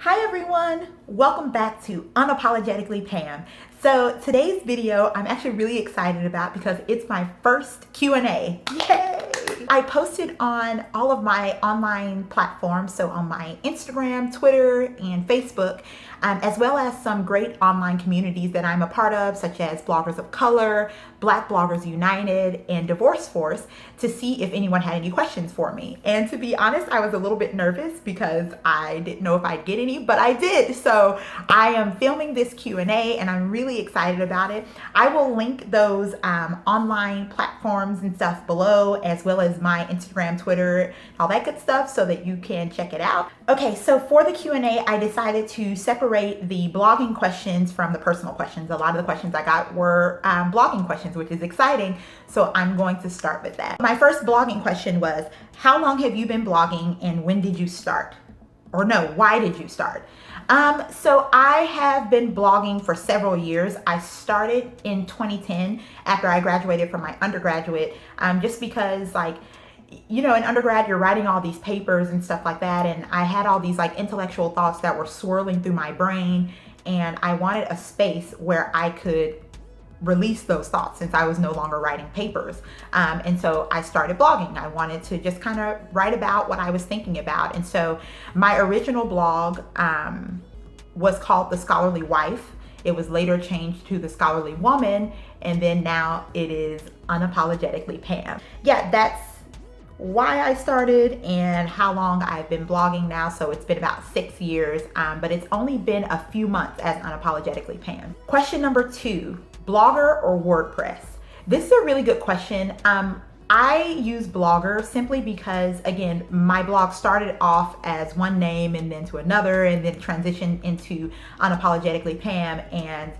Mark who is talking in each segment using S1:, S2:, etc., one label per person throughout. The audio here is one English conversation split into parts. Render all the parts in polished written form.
S1: Hi everyone, welcome back to Unapologetically Pam. So today's video I'm actually really excited about because it's my first Q&A. Yay! I posted on all of my online platforms, so on my Instagram, Twitter, and Facebook, as well as some great online communities that I'm a part of, such as Bloggers of Color, Black Bloggers United, and DivorceForce, to see if anyone had any questions for me. And to be honest, I was a little bit nervous because I didn't know if I'd get any, but I did. So I am filming this Q&A and I'm really excited about it. I will link those online platforms and stuff below, as well as my Instagram, Twitter, all that good stuff, so that you can check it out. Okay, so for the Q&A, I decided to separate the blogging questions from the personal questions. A lot of the questions I got were blogging questions, which is exciting. So I'm going to start with that. My first blogging question was, how long have you been blogging and when did you start? Or no, why did you start? So I have been blogging for several years. I started in 2010 after I graduated from my undergraduate, just because, like, you know, in undergrad, you're writing all these papers and stuff like that. And I had all these like intellectual thoughts that were swirling through my brain. And I wanted a space where I could release those thoughts since I was no longer writing papers. And so I started blogging. I wanted to just kind of write about what I was thinking about. And so my original blog was called The Scholarly Wife. It was later changed to The Scholarly Woman. And then now it is Unapologetically Pam. Yeah, that's why I started and how long I've been blogging now. So it's been about 6 years, but it's only been a few months as Unapologetically Pam. Question number 2, Blogger or WordPress? This is a really good question. I use Blogger simply because, again, my blog started off as one name and then to another, and then transitioned into Unapologetically Pam, and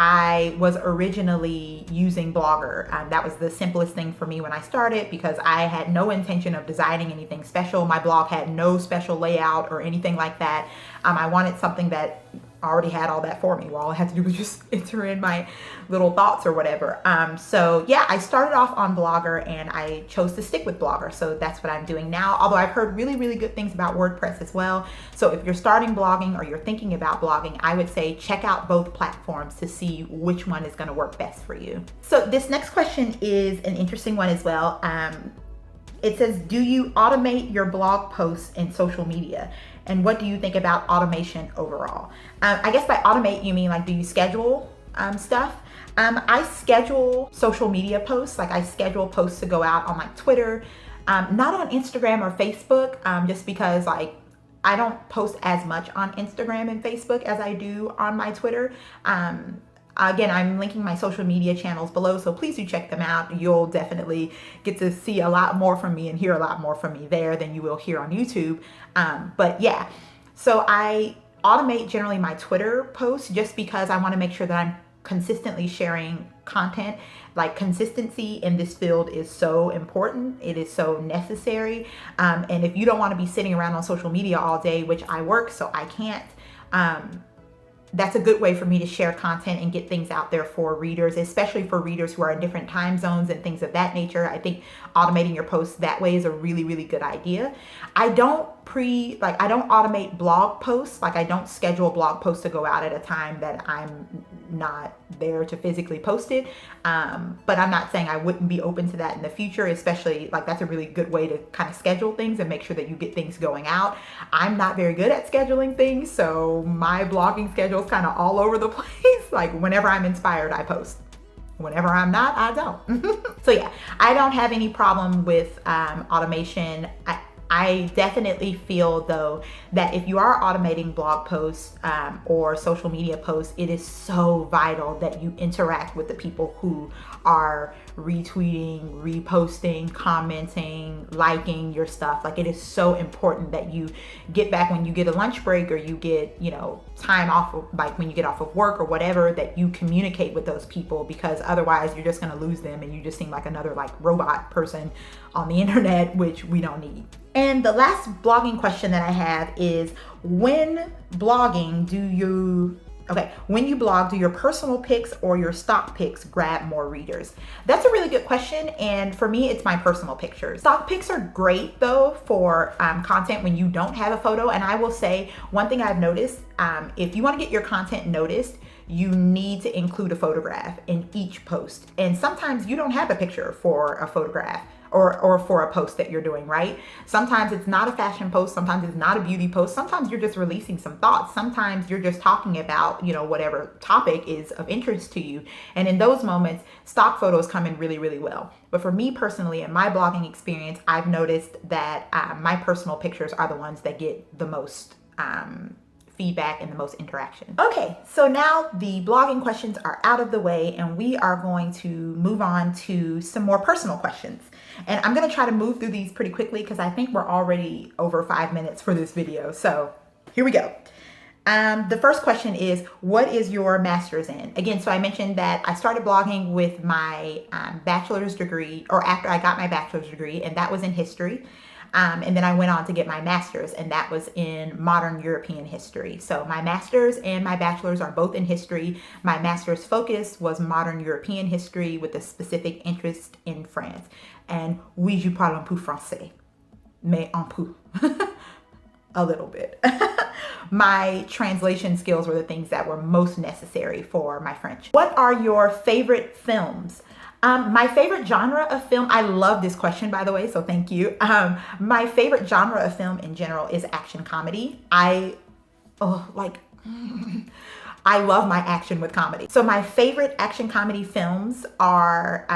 S1: I was originally using Blogger. That was the simplest thing for me when I started because I had no intention of designing anything special. My blog had no special layout or anything like that. I wanted something that already had all that for me. Well, all I had to do was just enter in my little thoughts or whatever. So yeah, I started off on Blogger and I chose to stick with Blogger. So that's what I'm doing now. Although I've heard really, really good things about WordPress as well. So if you're starting blogging or you're thinking about blogging, I would say check out both platforms to see which one is going to work best for you. So this next question is an interesting one as well. It says, do you automate your blog posts in social media? And what do you think about automation overall? I guess by automate, you mean like, do you schedule stuff? I schedule social media posts. Like I schedule posts to go out on like Twitter, not on Instagram or Facebook, just because like I don't post as much on Instagram and Facebook as I do on my Twitter. Again, I'm linking my social media channels below, so please do check them out. You'll definitely get to see a lot more from me and hear a lot more from me there than you will here on YouTube. But yeah, so I automate generally my Twitter posts just because I want to make sure that I'm consistently sharing content. Like, consistency in this field is so important. It is so necessary. And if you don't want to be sitting around on social media all day, which I work, so I can't, that's a good way for me to share content and get things out there for readers, especially for readers who are in different time zones and things of that nature. I think automating your posts that way is a really, really good idea. I don't automate blog posts. Like I don't schedule blog posts to go out at a time that I'm not there to physically post it. But I'm not saying I wouldn't be open to that in the future, especially like that's a really good way to kind of schedule things and make sure that you get things going out. I'm not very good at scheduling things, so my blogging schedule is kind of all over the place. Like whenever I'm inspired, I post. Whenever I'm not, I don't. So yeah, I don't have any problem with automation. I definitely feel though that if you are automating blog posts or social media posts, it is so vital that you interact with the people who are retweeting, reposting, commenting, liking your stuff. Like it is so important that you get back when you get a lunch break or you get, you know, time off, like when you get off of work or whatever, that you communicate with those people, because otherwise you're just going to lose them and you just seem like another like robot person on the internet, which we don't need. And the last blogging question that I have is, when blogging, do you Okay, when you blog, do your personal pics or your stock pics grab more readers? That's a really good question, and for me, it's my personal pictures. Stock pics are great though for content when you don't have a photo, and I will say one thing I've noticed, if you want to get your content noticed, you need to include a photograph in each post, and sometimes you don't have a picture for a photograph or for a post that you're doing, right? Sometimes it's not a fashion post, sometimes it's not a beauty post, sometimes you're just releasing some thoughts, sometimes you're just talking about, you know, whatever topic is of interest to you. And in those moments, stock photos come in really, really well. But for me personally, in my blogging experience, I've noticed that my personal pictures are the ones that get the most feedback and the most interaction. Okay, so now the blogging questions are out of the way, and we are going to move on to some more personal questions. And I'm gonna try to move through these pretty quickly because I think we're already over 5 minutes for this video. So here we go. The first question is, what is your master's in? Again, so I mentioned that I started blogging with my bachelor's degree, or after I got my bachelor's degree, and that was in history. And then I went on to get my master's, and that was in modern European history. So my master's and my bachelor's are both in history. My master's focus was modern European history with a specific interest in France. And oui, je parle un peu français, mais un peu, a little bit. My translation skills were the things that were most necessary for my French. What are your favorite films? My favorite genre of film, I love this question, by the way, so thank you. My favorite genre of film in general is action comedy. I love my action with comedy. So my favorite action comedy films are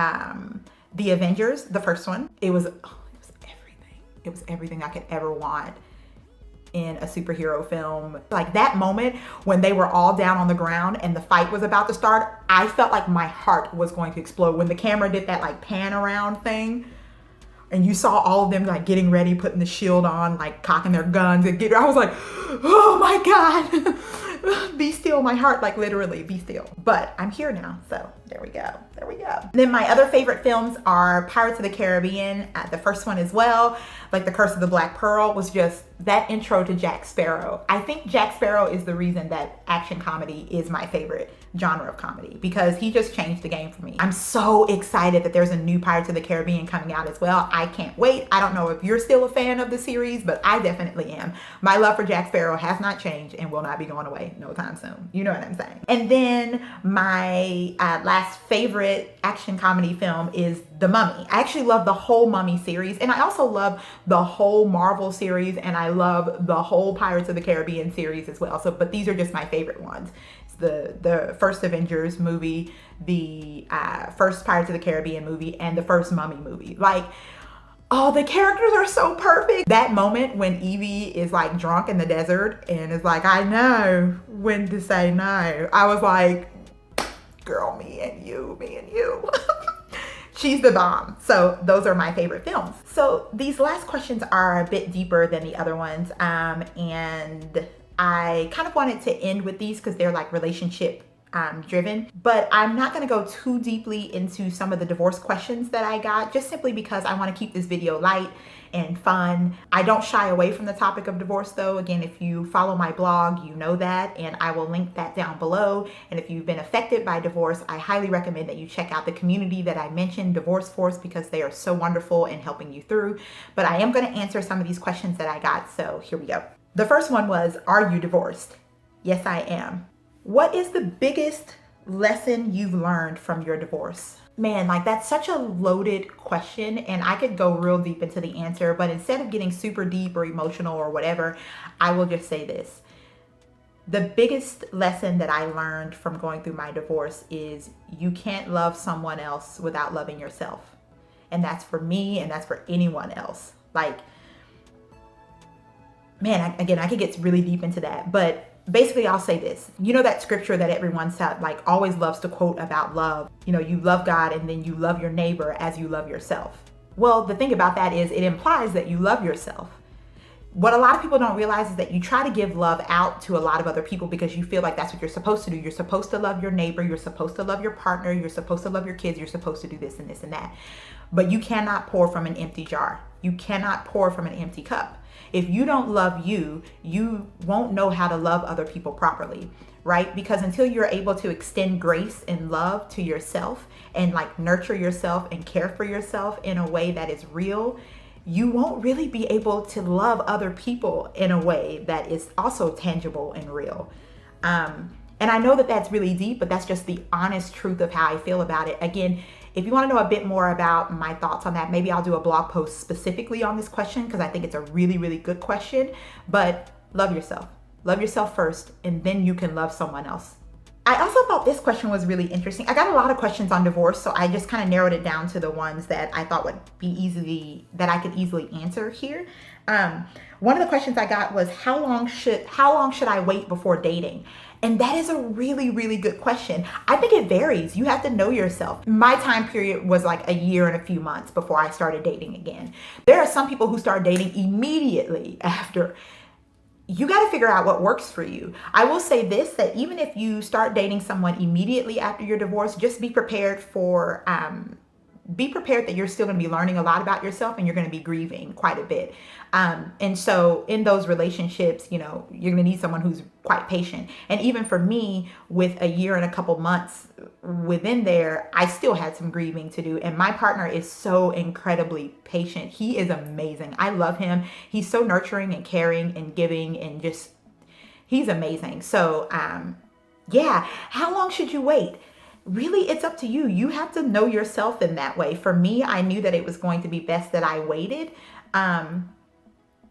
S1: The Avengers, the first one. It was everything. It was everything I could ever want in a superhero film. Like that moment when they were all down on the ground and the fight was about to start, I felt like my heart was going to explode when the camera did that like pan around thing and you saw all of them like getting ready, putting the shield on, like cocking their guns and I was like, oh my God, be still, my heart, like literally be still. But I'm here now, so there we go. There we go. Then my other favorite films are Pirates of the Caribbean, the first one as well. Like The Curse of the Black Pearl was just that intro to Jack Sparrow. I think Jack Sparrow is the reason that action comedy is my favorite genre of comedy, because he just changed the game for me. I'm so excited that there's a new Pirates of the Caribbean coming out as well. I can't wait. I don't know if you're still a fan of the series, but I definitely am. My love for Jack Sparrow has not changed and will not be going away no time soon. You know what I'm saying? And then my last favorite action comedy film is The Mummy. I actually love the whole Mummy series, and I also love the whole Marvel series, and I love the whole Pirates of the Caribbean series as well. So, but these are just my favorite ones. It's the first Avengers movie, the first Pirates of the Caribbean movie, and the first Mummy movie. Like, oh, the characters are so perfect. That moment when Evie is like drunk in the desert and is like, I know when to say no. I was like, girl, me and you. She's the bomb. So those are my favorite films. So these last questions are a bit deeper than the other ones. And I kind of wanted to end with these because they're like relationship driven, but I'm not going to go too deeply into some of the divorce questions that I got, just simply because I want to keep this video light and fun. I don't shy away from the topic of divorce though. Again, if you follow my blog, you know that, and I will link that down below. And if you've been affected by divorce, I highly recommend that you check out the community that I mentioned, DivorceForce, because they are so wonderful in helping you through. But I am going to answer some of these questions that I got, so here we go. The first one was, are you divorced? Yes, I am. What is the biggest lesson you've learned from your divorce? Man, like that's such a loaded question, and I could go real deep into the answer, but instead of getting super deep or emotional or whatever, I will just say this. The biggest lesson that I learned from going through my divorce is you can't love someone else without loving yourself. And that's for me, and that's for anyone else. Like, man, I could get really deep into that, but basically I'll say this. You know that scripture that everyone like always loves to quote about love? You know, you love God and then you love your neighbor as you love yourself. Well, the thing about that is it implies that you love yourself. What a lot of people don't realize is that you try to give love out to a lot of other people because you feel like that's what you're supposed to do. You're supposed to love your neighbor. You're supposed to love your partner. You're supposed to love your kids. You're supposed to do this and this and that. But you cannot pour from an empty jar. You cannot pour from an empty cup. If you don't love you, you won't know how to love other people properly, right? Because until you're able to extend grace and love to yourself and like nurture yourself and care for yourself in a way that is real, you won't really be able to love other people in a way that is also tangible and real. And I know that that's really deep, but that's just the honest truth of how I feel about it. Again, if you want to know a bit more about my thoughts on that, maybe I'll do a blog post specifically on this question because I think it's a really, really good question. But love yourself. Love yourself first, and then you can love someone else. I also thought this question was really interesting. I got a lot of questions on divorce, so I just kind of narrowed it down to the ones that I thought would be I could easily answer here. One of the questions I got was how long should I wait before dating? And that is a really, really good question. I think it varies. You have to know yourself. My time period was like a year and a few months before I started dating again. There are some people who start dating immediately after. You got to figure out what works for you. I will say this, that even if you start dating someone immediately after your divorce, just be prepared that you're still going to be learning a lot about yourself and you're going to be grieving quite a bit. And so in those relationships, you know, you're going to need someone who's quite patient. And even for me, with a year and a couple months within there, I still had some grieving to do. And my partner is so incredibly patient. He is amazing. I love him. He's so nurturing and caring and giving and just, he's amazing. So, yeah, how long should you wait? Really, it's up to you. You have to know yourself in that way. For me, I knew that it was going to be best that I waited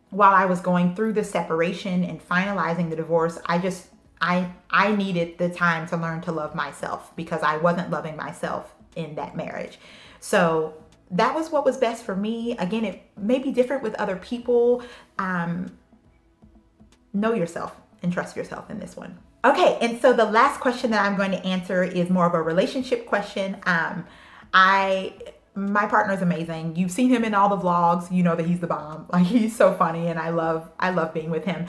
S1: while I was going through the separation and finalizing the divorce. I needed the time to learn to love myself because I wasn't loving myself in that marriage. So that was what was best for me. Again, it may be different with other people. Know yourself and trust yourself in this one. Okay, and so the last question that I'm going to answer is more of a relationship question. My partner is amazing. You've seen him in all the vlogs. You know that he's the bomb. Like, he's so funny, and I love being with him.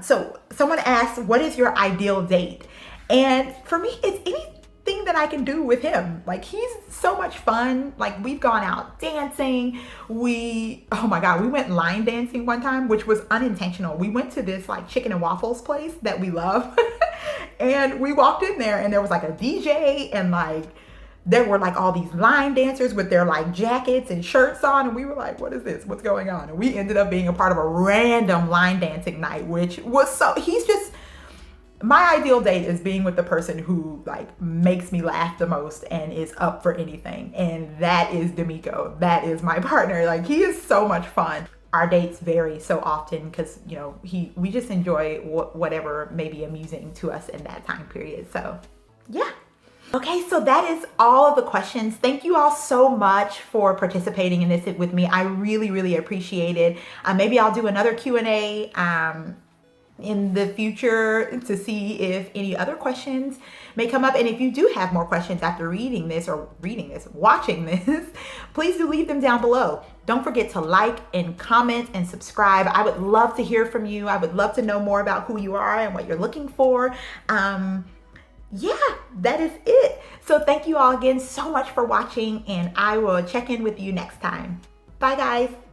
S1: So someone asked, what is your ideal date? And for me, it's anything that I can do with him. Like, he's so much fun. Like, we've gone out dancing. Oh my God, we went line dancing one time, which was unintentional. We went to this like chicken and waffles place that we love. And we walked in there and there was like a DJ and like there were like all these line dancers with their like jackets and shirts on, and we were like, what is this? What's going on? And we ended up being a part of a random line dancing night, which was my ideal date is being with the person who like makes me laugh the most and is up for anything. And that is DeMico. That is my partner. Like, he is so much fun. Our dates vary so often because, you know, we just enjoy whatever may be amusing to us in that time period. So yeah. Okay, so that is all of the questions. Thank you all so much for participating in this with me. I really, really appreciate it. Maybe I'll do another Q&A in the future to see if any other questions may come up. And if you do have more questions after watching this, please do leave them down below. Don't forget to like and comment and subscribe. I would love to hear from you. I would love to know more about who you are and what you're looking for. Yeah, that is it. So thank you all again so much for watching, and I will check in with you next time. Bye guys.